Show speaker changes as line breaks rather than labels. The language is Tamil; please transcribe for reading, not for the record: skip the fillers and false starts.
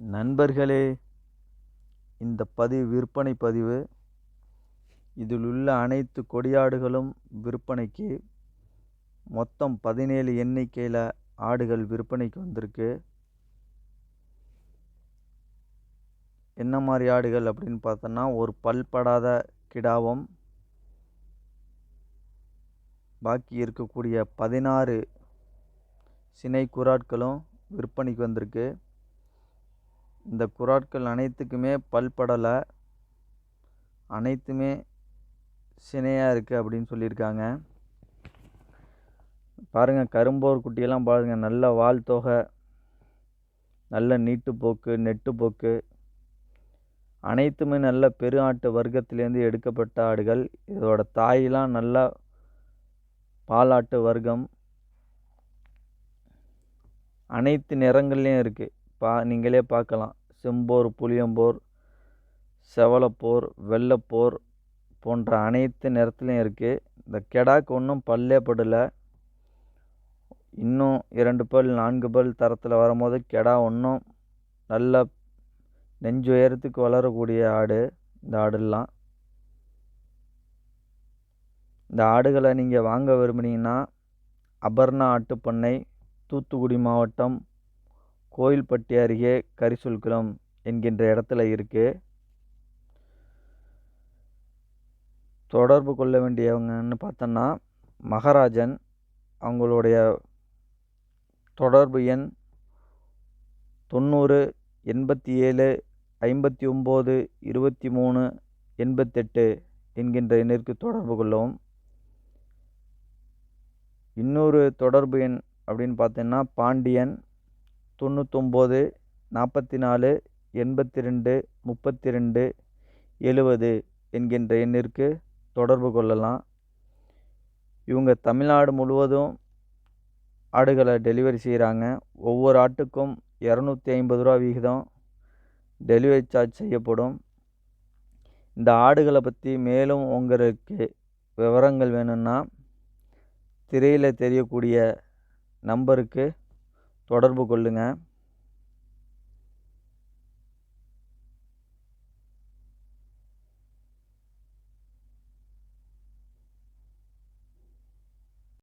நண்பர்களே, இந்த பதிவு விற்பனை பதிவு. இதில் உள்ள அனைத்து கொடியாடுகளும் விற்பனைக்கு. மொத்தம் 17 எண்ணிக்கையில் ஆடுகள் விற்பனைக்கு வந்திருக்கு. என்ன மாதிரி ஆடுகள் அப்படின்னு பார்த்தோன்னா, ஒரு பல்படாத கிடாவும் பாக்கி இருக்கக்கூடிய 16 சினை குராட்களும் விற்பனைக்கு வந்திருக்கு. இந்த குராட்கள் அனைத்துக்குமே பல்படலை, அனைத்துமே சினையாக இருக்குது அப்படின்னு சொல்லியிருக்காங்க. பாருங்கள், கரும்போர் குட்டியெல்லாம் பாருங்கள், நல்ல வால் தொகை, நல்ல நீட்டு போக்கு, நெட்டு போக்கு, அனைத்துமே நல்ல பெரு ஆட்டு வர்க்கத்திலேருந்து எடுக்கப்பட்ட ஆடுகள். இதோட தாயெல்லாம் நல்ல பாலாட்டு வர்க்கம், அனைத்து நிறங்கள்லேயும் இருக்குது. நீங்களே பார்க்கலாம். செம்போர், புளியம்போர், செவலப்போர், வெள்ளைப்போர் போன்ற அனைத்து நிறத்துலையும் இருக்குது. இந்த கெடாக்கு ஒன்றும் பல்லே படலை. இன்னும் 2 பல் 4 பல் தரத்தில் வரும்போது கெடா ஒன்றும் நல்ல நெஞ்சு உயரத்துக்கு வளரக்கூடிய ஆடு. இந்த ஆடுலாம், இந்த ஆடுகளை நீங்கள் வாங்க விரும்புனீங்கன்னா அபர்ணா ஆட்டுப்பண்ணை, தூத்துக்குடி மாவட்டம், கோயில்பட்டி அருகே கரிசல்குளம் என்கின்ற இடத்துல இருக்குது. தொடர்பு கொள்ள வேண்டியவங்கன்னு பார்த்தோன்னா மகராஜன். அவங்களுடைய தொடர்பு எண் 90 87 59 23 88 என்கின்ற எண்ணிற்கு தொடர்பு கொள்ளவும். இன்னொரு தொடர்பு எண் அப்படின்னு பார்த்தீங்கன்னா பாண்டியன் 99 44 82 32 70 என்கின்ற எண்ணிற்கு தொடர்பு கொள்ளலாம். இவங்க தமிழ்நாடு முழுவதும் ஆடுகளை டெலிவரி செய்கிறாங்க. ஒவ்வொரு ஆட்டுக்கும் 250 ரூபா வீதம் டெலிவரி சார்ஜ் செய்யப்படும். இந்த ஆடுகளை பற்றி மேலும் உங்களுக்கு விவரங்கள் வேணும்னா திரையில் தெரியக்கூடிய நம்பருக்கு தொடர்பு கொள்ளுங்கள்.